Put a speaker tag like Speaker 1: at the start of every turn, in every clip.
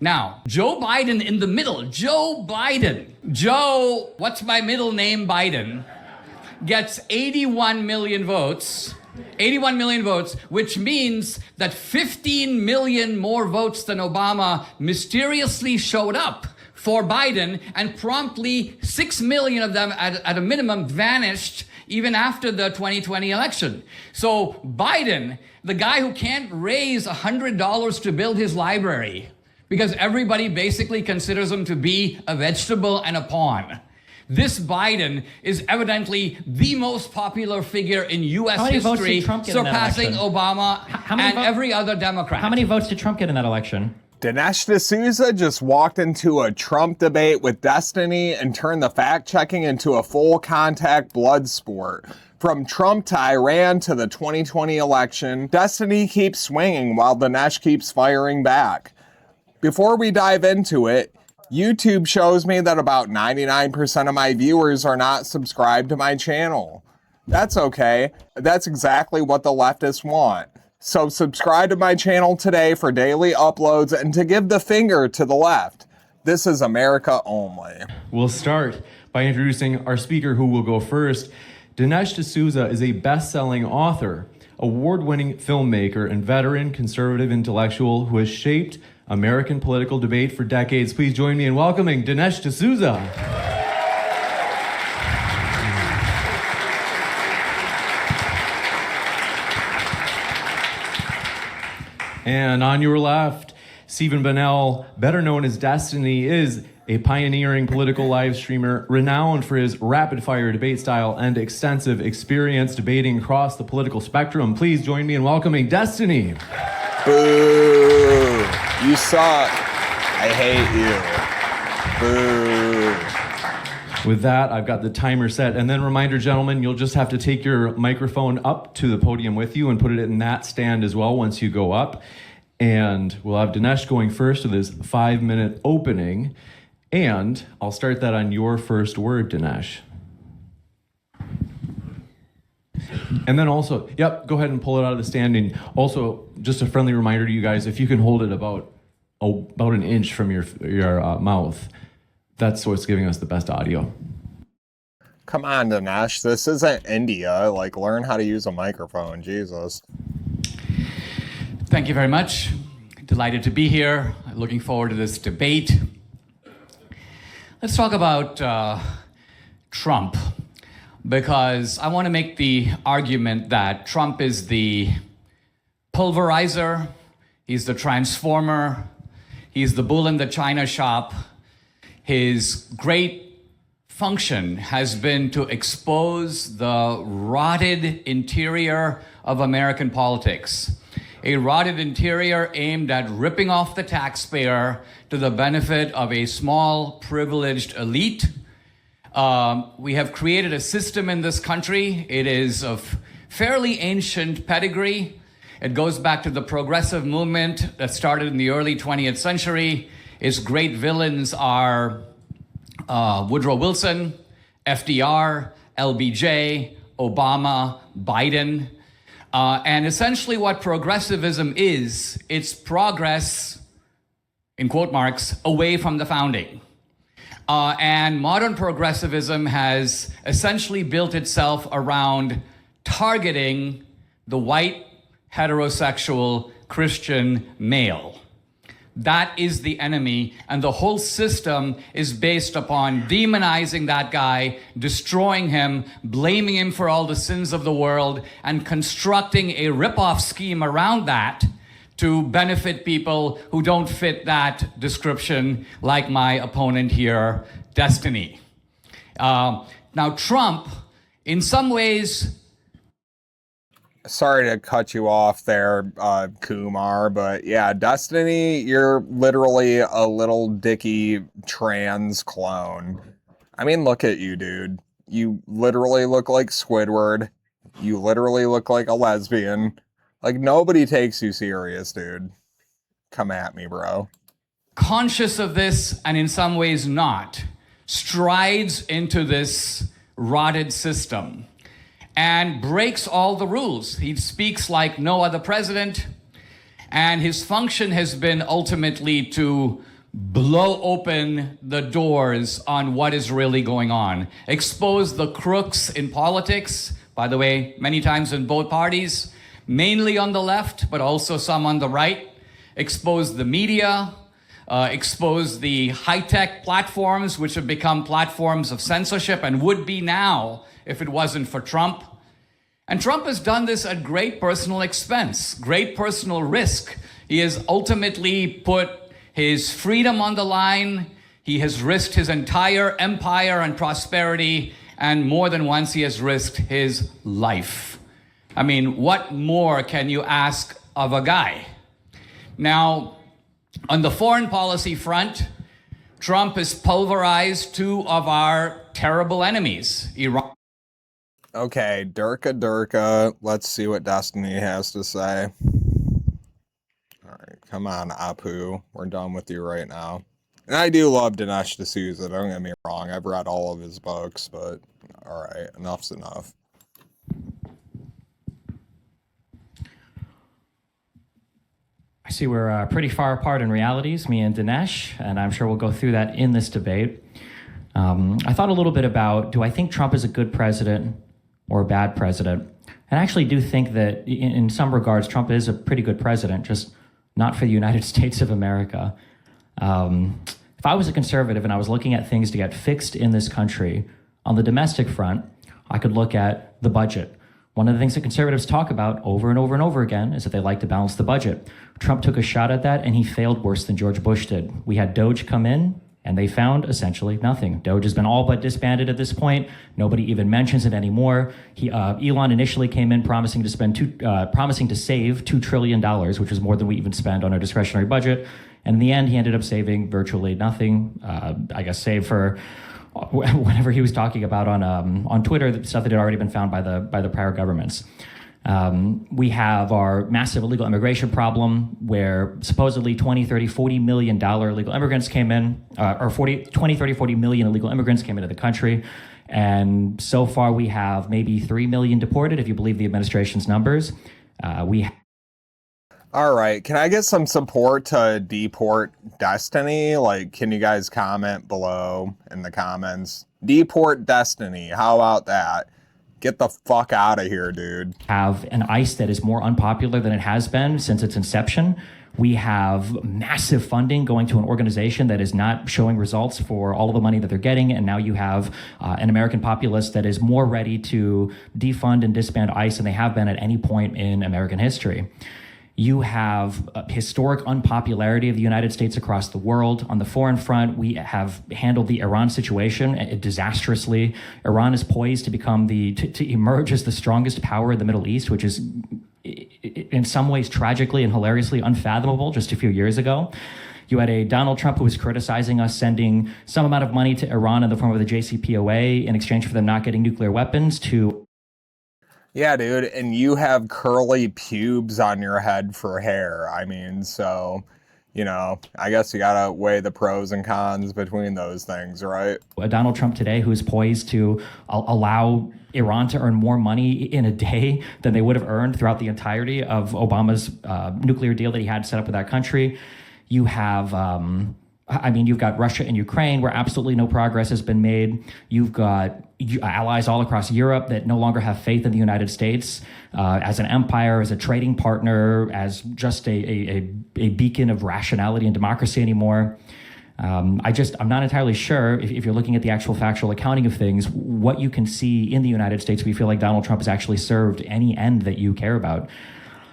Speaker 1: Now, Joe Biden in the middle. Joe Biden. Joe, what's my middle name, Biden, gets 81 million votes. 81 million votes, which means that 15 million more votes than Obama mysteriously showed up for Biden, and promptly 6 million of them at a minimum vanished even after the 2020 election. So Biden, the guy who can't raise $100 to build his library because everybody basically considers him to be a vegetable and a pawn. This Biden is evidently the most popular figure in U.S. history, surpassing Obama and every other Democrat.
Speaker 2: How many votes did Trump get in that election?
Speaker 3: Dinesh D'Souza just walked into a Trump debate with Destiny and turned the fact-checking into a full-contact blood sport. From Trump to Iran to the 2020 election, Destiny keeps swinging while Dinesh keeps firing back. Before we dive into it, YouTube shows me that about 99% of my viewers are not subscribed to my channel. That's okay. That's exactly what the leftists want. So subscribe to my channel today for daily uploads and to give the finger to the left. This is America only.
Speaker 4: We'll start by introducing our speaker who will go first. Dinesh D'Souza is a best-selling author, award-winning filmmaker, and veteran conservative intellectual who has shaped American political debate for decades. Please join me in welcoming Dinesh D'Souza. And on your left, Stephen Bunnell, better known as Destiny, is a pioneering political live streamer renowned for his rapid-fire debate style and extensive experience debating across the political spectrum. Please join me in welcoming Destiny.
Speaker 3: Boo! You suck. I hate you. Boo.
Speaker 4: With that, I've got the timer set. And then reminder, gentlemen, you'll just have to take your microphone up to the podium with you and put it in that stand as well once you go up. And we'll have Dinesh going first with his 5-minute opening. And I'll start that on your first word, Dinesh. And then also, yep, go ahead and pull it out of the stand. And also, just a friendly reminder to you guys, if you can hold it about an inch from your mouth, that's what's giving us the best audio.
Speaker 3: Come on, Dinesh. This isn't India. Like, learn how to use a microphone. Jesus.
Speaker 1: Thank you very much. Delighted to be here. Looking forward to this debate. Let's talk about Trump, because I want to make the argument that Trump is the pulverizer, he's the transformer, he's the bull in the china shop. His great function has been to expose the rotted interior of American politics. A rotted interior aimed at ripping off the taxpayer to the benefit of a small, privileged elite. We have created a system in this country. It is of fairly ancient pedigree. It goes back to the progressive movement that started in the early 20th century. Its great villains are Woodrow Wilson, FDR, LBJ, Obama, Biden. And essentially what progressivism is, it's progress, in quote marks, away from the founding. And modern progressivism has essentially built itself around targeting the white, heterosexual, Christian male. That is the enemy, and the whole system is based upon demonizing that guy, destroying him, blaming him for all the sins of the world, and constructing a rip-off scheme around that to benefit people who don't fit that description, like my opponent here, Destiny. Now, Trump, in some ways...
Speaker 3: Sorry to cut you off there, Kumar, but yeah, Destiny, you're literally a little dicky trans clone. I mean, look at you, dude. You literally look like Squidward. You literally look like a lesbian. Like, nobody takes you serious, dude. Come at me, bro.
Speaker 1: Conscious of this, and in some ways not, strides into this rotted system and breaks all the rules. He speaks like no other president, and his function has been ultimately to blow open the doors on what is really going on, expose the crooks in politics, by the way, many times in both parties, mainly on the left, but also some on the right, expose the media, expose the high-tech platforms, which have become platforms of censorship and would be now if it wasn't for Trump. And Trump has done this at great personal expense, great personal risk. He has ultimately put his freedom on the line. He has risked his entire empire and prosperity, and more than once he has risked his life. I mean, what more can you ask of a guy? Now, on the foreign policy front, Trump has pulverized two of our terrible enemies, Iran.
Speaker 3: Okay, Durka. Let's see what Destiny has to say. All right, come on, Apu. We're done with you right now. And I do love Dinesh D'Souza, don't get me wrong. I've read all of his books, but all right, enough's enough.
Speaker 2: I see we're pretty far apart in realities, me and Dinesh, and I'm sure we'll go through that in this debate. I thought a little bit about, do I think Trump is a good president or a bad president? And I actually do think that in some regards, Trump is a pretty good president, just not for the United States of America. If I was a conservative and I was looking at things to get fixed in this country, on the domestic front, I could look at the budget. One of the things that conservatives talk about over and over and over again is that they like to balance the budget. Trump took a shot at that and he failed worse than George Bush did. We had Doge come in and they found essentially nothing. Doge has been all but disbanded at this point. Nobody even mentions it anymore. Elon initially came in promising to save $2 trillion, which is more than we even spend on our discretionary budget. And in the end, he ended up saving virtually nothing, I guess save for whatever he was talking about on Twitter, the stuff that had already been found by the prior governments. We have our massive illegal immigration problem where supposedly 20, 30, $40 million illegal immigrants came in, or 20, 30, 40 million illegal immigrants came into the country. And so far we have maybe 3 million deported, if you believe the administration's numbers.
Speaker 3: All right, can I get some support to deport Destiny? Like, can you guys comment below in the comments? Deport Destiny, how about that? Get the fuck out of here, dude.
Speaker 2: Have an ICE that is more unpopular than it has been since its inception. We have massive funding going to an organization that is not showing results for all of the money that they're getting. And now you have an American populace that is more ready to defund and disband ICE than they have been at any point in American history. You have historic unpopularity of the United States across the world. On the foreign front, we have handled the Iran situation disastrously. Iran is poised to become to emerge as the strongest power in the Middle East, which is in some ways tragically and hilariously unfathomable just a few years ago. You had a Donald Trump who was criticizing us sending some amount of money to Iran in the form of the JCPOA in exchange for them not getting nuclear weapons to...
Speaker 3: Yeah, dude, and you have curly pubes on your head for hair. I mean, so, you know, I guess you gotta weigh the pros and cons between those things, right?
Speaker 2: Donald Trump today, who's poised to allow Iran to earn more money in a day than they would have earned throughout the entirety of Obama's nuclear deal that he had set up with that country. You have... you've got Russia and Ukraine where absolutely no progress has been made. You've got allies all across Europe that no longer have faith in the United States as an empire, as a trading partner, as just a beacon of rationality and democracy anymore. I'm not entirely sure if you're looking at the actual factual accounting of things, what you can see in the United States where you feel like Donald Trump has actually served any end that you care about.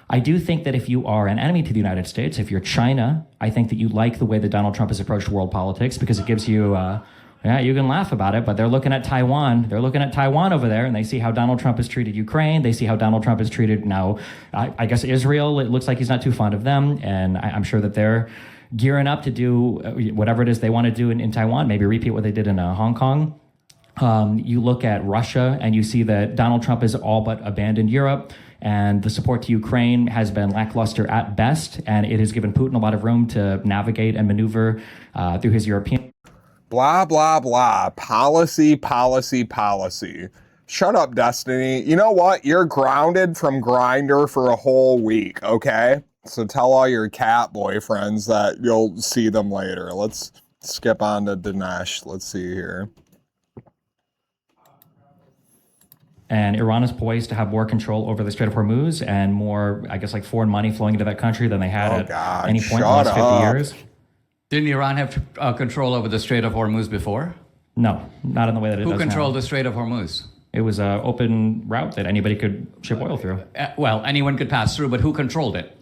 Speaker 2: I do think that if you are an enemy to the United States, if you're China, I think that you like the way that Donald Trump has approached world politics because it gives you, you can laugh about it, but they're looking at Taiwan. They're looking at Taiwan over there, and they see how Donald Trump has treated Ukraine. They see how Donald Trump has treated now, I guess, Israel. It looks like he's not too fond of them, and I'm sure that they're gearing up to do whatever it is they want to do in Taiwan, maybe repeat what they did in Hong Kong. You look at Russia, and you see that Donald Trump has all but abandoned Europe. And the support to Ukraine has been lackluster at best, and it has given Putin a lot of room to navigate and maneuver through his European...
Speaker 3: Blah, blah, blah. Policy, policy, policy. Shut up, Destiny. You know what? You're grounded from Grindr for a whole week, okay? So tell all your cat boyfriends that you'll see them later. Let's skip on to Dinesh. Let's see here.
Speaker 2: And Iran is poised to have more control over the Strait of Hormuz and more, I guess, like foreign money flowing into that country than they had any point in the last 50 years.
Speaker 1: Didn't Iran have control over the Strait of Hormuz before?
Speaker 2: No, not in the way that it does now.
Speaker 1: Who controlled the Strait of Hormuz?
Speaker 2: It was an open route that anybody could ship oil through.
Speaker 1: Well, anyone could pass through, but who controlled it?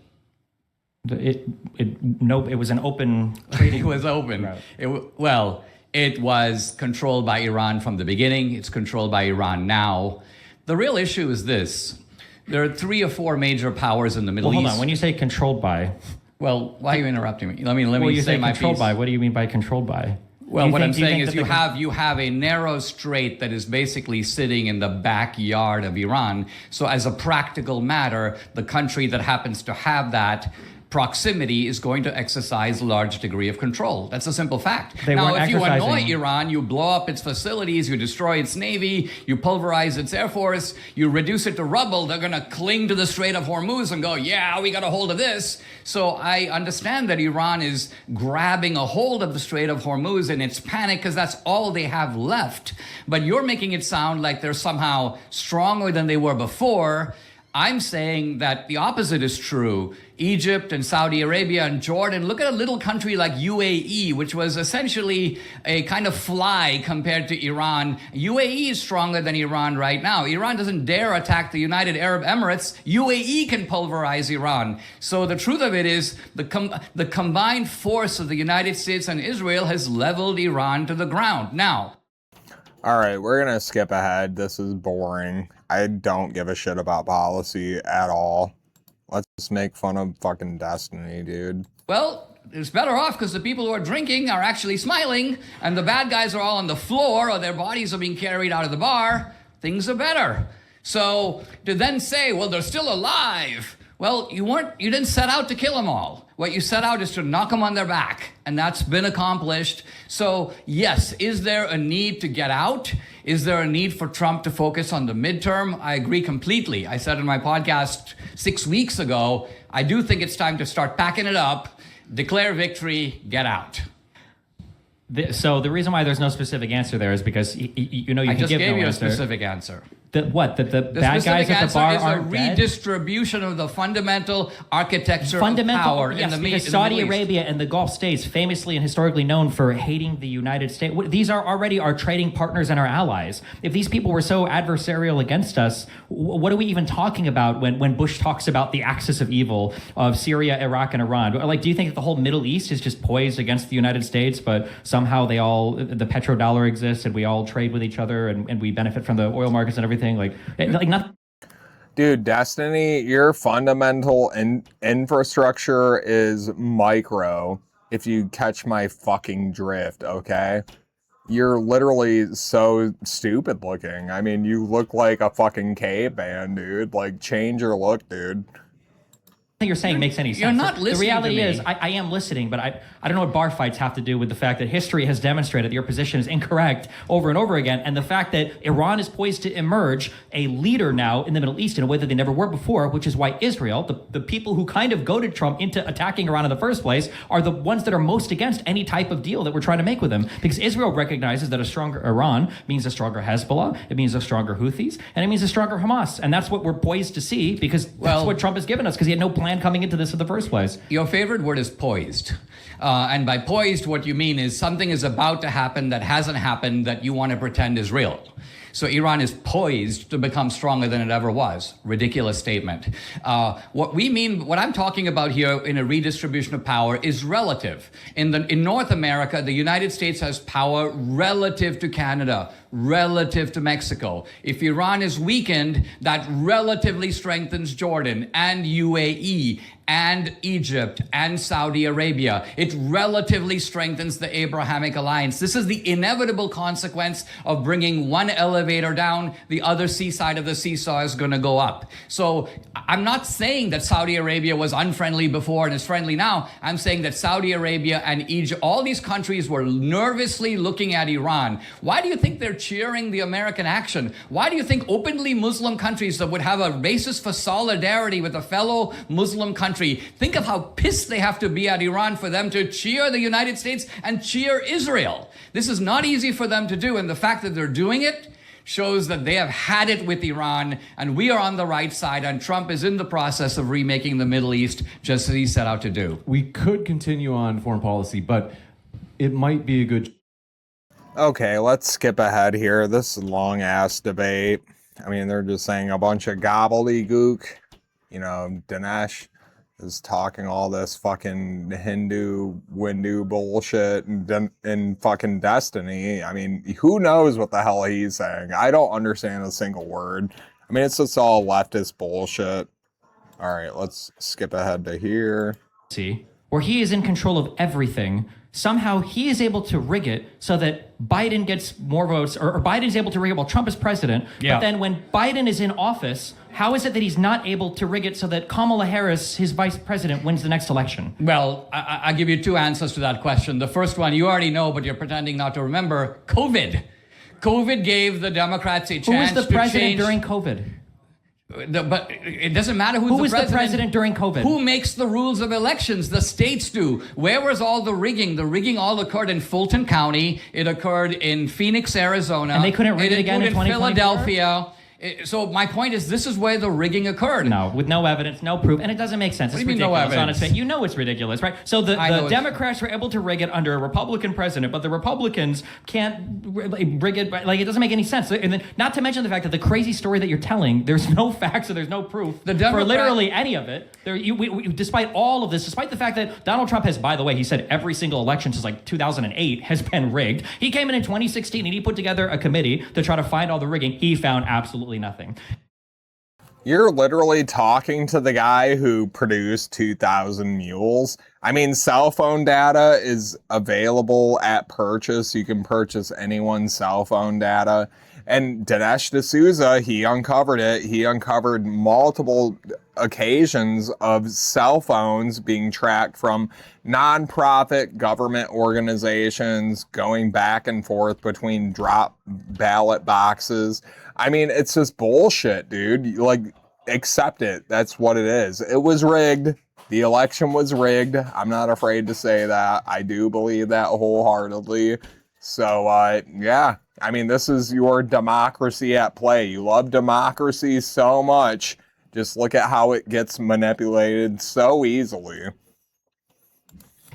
Speaker 2: It was an open trading.
Speaker 1: It was open.
Speaker 2: Route.
Speaker 1: It was controlled by Iran from the beginning. It's controlled by Iran now. The real issue is this. There are 3 or 4 major powers in the Middle East.
Speaker 2: Hold on. When you say controlled by...
Speaker 1: Well, why are you interrupting me? Let me
Speaker 2: you
Speaker 1: say my
Speaker 2: controlled
Speaker 1: piece.
Speaker 2: by. What do you mean by controlled by?
Speaker 1: Well, what I'm saying is you have a narrow strait that is basically sitting in the backyard of Iran. So as a practical matter, the country that happens to have that proximity is going to exercise a large degree of control. That's a simple fact. Now, if you annoy Iran, you blow up its facilities, you destroy its navy, you pulverize its air force, you reduce it to rubble, they're going to cling to the Strait of Hormuz and go, yeah, we got a hold of this. So I understand that Iran is grabbing a hold of the Strait of Hormuz in its panic because that's all they have left. But you're making it sound like they're somehow stronger than they were before. I'm saying that the opposite is true. Egypt and Saudi Arabia and Jordan, look at a little country like UAE, which was essentially a kind of fly compared to Iran. UAE is stronger than Iran right now. Iran doesn't dare attack the United Arab Emirates. UAE can pulverize Iran. So the truth of it is the combined force of the United States and Israel has leveled Iran to the ground. Now,
Speaker 3: all right, we're going to skip ahead. This is boring. I don't give a shit about policy at all. Let's just make fun of fucking Destiny, dude.
Speaker 1: Well, it's better off because the people who are drinking are actually smiling and the bad guys are all on the floor or their bodies are being carried out of the bar. Things are better. So to then say, well, they're still alive. Well, you didn't set out to kill them all. What you set out is to knock them on their back, and that's been accomplished. So yes, is there a need to get out? Is there a need for Trump to focus on the midterm? I agree completely. I said in my podcast 6 weeks ago, I do think it's time to start packing it up, declare victory, get out.
Speaker 2: So the reason why there's no specific answer there is because you can give no answer.
Speaker 1: I just gave you a specific answer.
Speaker 2: The bad guys at the bar aren't dead?
Speaker 1: Is a redistribution of the fundamental architecture of power
Speaker 2: yes,
Speaker 1: in the
Speaker 2: because Saudi Arabia and the Gulf states, famously and historically known for hating the United States, these are already our trading partners and our allies. If these people were so adversarial against us, what are we even talking about when Bush talks about the axis of evil of Syria, Iraq, and Iran? Like, do you think that the whole Middle East is just poised against the United States, but somehow the petrodollar exists and we all trade with each other and we benefit from the oil markets and everything? Like nothing.
Speaker 3: Dude, Destiny, your fundamental infrastructure is micro, if you catch my fucking drift, okay? You're literally so stupid looking. I mean, you look like a fucking caveman, dude. Like, change your look, dude.
Speaker 2: You're saying makes any sense.
Speaker 1: You're not listening.
Speaker 2: The reality
Speaker 1: to me.
Speaker 2: is, I am listening, but I don't know what bar fights have to do with the fact that history has demonstrated that your position is incorrect over and over again, and the fact that Iran is poised to emerge a leader now in the Middle East in a way that they never were before, which is why Israel, the people who kind of goaded Trump into attacking Iran in the first place, are the ones that are most against any type of deal that we're trying to make with them, because Israel recognizes that a stronger Iran means a stronger Hezbollah, it means a stronger Houthis, and it means a stronger Hamas, and that's what we're poised to see, because that's what Trump has given us, because he had no plan coming into this in the first place.
Speaker 1: Your favorite word is poised. And by poised, what you mean is something is about to happen that hasn't happened that you want to pretend is real. So Iran is poised to become stronger than it ever was. Ridiculous statement. What I'm talking about here in a redistribution of power is relative. In North America, the United States has power relative to Canada, relative to Mexico. If Iran is weakened, that relatively strengthens Jordan and UAE and Egypt and Saudi Arabia. It relatively strengthens the Abrahamic alliance. This is the inevitable consequence of bringing one elevator down, the other seaside of the seesaw is going to go up. So I'm not saying that Saudi Arabia was unfriendly before and is friendly now. I'm saying that Saudi Arabia and Egypt, all these countries were nervously looking at Iran. Why do you think they're cheering the American action? Why do you think openly Muslim countries that would have a basis for solidarity with a fellow Muslim country, think of how pissed they have to be at Iran for them to cheer the United States and cheer Israel. This is not easy for them to do, and the fact that they're doing it shows that they have had it with Iran, and we are on the right side, and Trump is in the process of remaking the Middle East just as he set out to do.
Speaker 4: We could continue on foreign policy, but it might be a good...
Speaker 3: Okay, let's skip ahead here. This is a long-ass debate. I mean, they're just saying a bunch of gobbledygook. You know, Dinesh is talking all this fucking Hindu bullshit and fucking Destiny. I mean, who knows what the hell he's saying? I don't understand a single word. I mean, it's just all leftist bullshit. All right, let's skip ahead to here.
Speaker 2: See, where he is in control of everything. Somehow he is able to rig it so that Biden gets more votes, or Biden is able to rig it while Trump is president.
Speaker 1: Yeah.
Speaker 2: But then when Biden is in office, how is it that he's not able to rig it so that Kamala Harris, his vice president, wins the next election?
Speaker 1: Well, I'll give you two answers to that question. The first one you already know, but you're pretending not to remember. COVID. COVID gave the Democrats a chance to change.
Speaker 2: Who was the president during COVID?
Speaker 1: But it doesn't matter
Speaker 2: Who was the president during COVID?
Speaker 1: Who makes the rules of elections? The states do. Where was all the rigging? The rigging all occurred in Fulton County. It occurred in Phoenix, Arizona.
Speaker 2: And they couldn't rig it again in 2024?
Speaker 1: Philadelphia. So my point is, this is where the rigging occurred.
Speaker 2: No, with no evidence, no proof, and it doesn't make sense.
Speaker 1: What
Speaker 2: It's
Speaker 1: do you mean,
Speaker 2: ridiculous
Speaker 1: no evidence?
Speaker 2: on its face. You know it's ridiculous, right? So the Democrats were able to rig it under a Republican president, but the Republicans can't rig it. Like, it doesn't make any sense. And then, not to mention the fact that the crazy story that you're telling, there's no facts or there's no proof for literally any of it. Despite all of this, despite the fact that Donald Trump has, by the way, he said every single election since like 2008 has been rigged. He came in 2016 and he put together a committee to try to find all the rigging. He found absolutely nothing.
Speaker 3: You're literally talking to the guy who produced 2,000 Mules. I mean, cell phone data is available at purchase. You can purchase anyone's cell phone data. And Dinesh D'Souza, he uncovered it. He uncovered multiple occasions of cell phones being tracked from nonprofit government organizations, going back and forth between drop ballot boxes. I mean, it's just bullshit, dude. Like, accept it. That's what it is. It was rigged. The election was rigged. I'm not afraid to say that. I do believe that wholeheartedly. So, yeah. I mean, this is your democracy at play. You love democracy so much. Just look at how it gets manipulated so easily.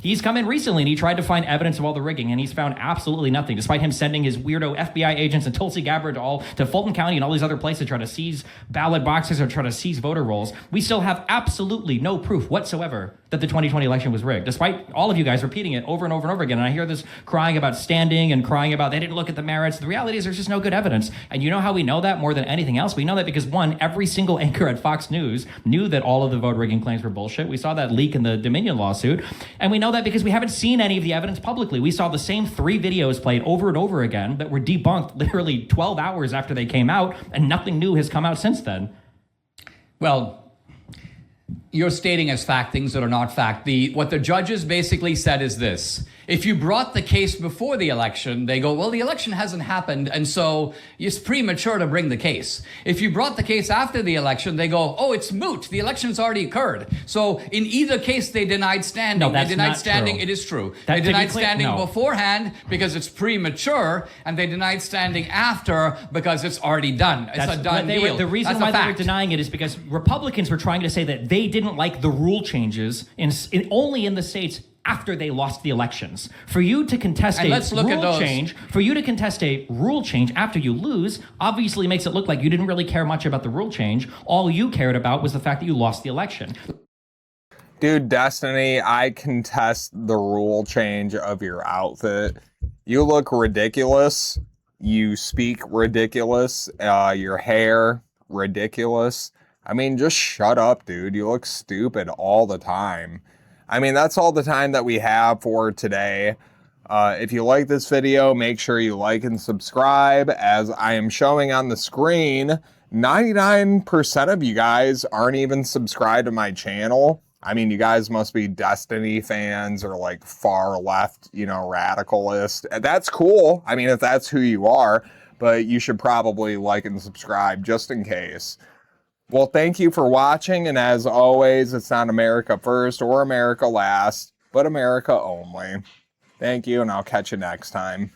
Speaker 2: He's come in recently and he tried to find evidence of all the rigging, and he's found absolutely nothing, despite him sending his weirdo FBI agents and Tulsi Gabbard to Fulton County and all these other places to try to seize ballot boxes or try to seize voter rolls. We still have absolutely no proof whatsoever that the 2020 election was rigged, despite all of you guys repeating it over and over and over again. And I hear this crying about standing and crying about they didn't look at the merits. The reality is there's just no good evidence. And you know how we know that more than anything else? We know that because, one, every single anchor at Fox News knew that all of the vote rigging claims were bullshit. We saw that leak in the Dominion lawsuit. And we know that because we haven't seen any of the evidence publicly. We saw the same 3 videos played over and over again that were debunked literally 12 hours after they came out, and nothing new has come out since then.
Speaker 1: Well, you're stating as fact things that are not fact. What the judges basically said is this. If you brought the case before the election, they go, well, the election hasn't happened, and so it's premature to bring the case. If you brought the case after the election, they go, oh, it's moot. The election's already occurred. So in either case, they denied standing.
Speaker 2: No, that's
Speaker 1: they denied
Speaker 2: not
Speaker 1: standing.
Speaker 2: true.
Speaker 1: It is true.
Speaker 2: That,
Speaker 1: they denied standing
Speaker 2: no.
Speaker 1: beforehand because it's premature, and they denied standing after because it's already done. It's a done deal.
Speaker 2: The reason why they were denying it is because Republicans were trying to say that they didn't like the rule changes only in the states after they lost the elections. For you to contest for you to contest a rule change after you lose obviously makes it look like you didn't really care much about the rule change. All you cared about was the fact that you lost the election.
Speaker 3: Dude, Destiny, I contest the rule change of your outfit. You look ridiculous. You speak ridiculous. Your hair, ridiculous. I mean, just shut up, dude. You look stupid all the time. I mean, that's all the time that we have for today. If you like this video, make sure you like and subscribe. As I am showing on the screen, 99% of you guys aren't even subscribed to my channel. I mean, you guys must be Destiny fans or like far left, radicalist. That's cool. I mean, if that's who you are, but you should probably like and subscribe just in case. Well, thank you for watching. And as always, it's not America first or America last, but America only. Thank you, and I'll catch you next time.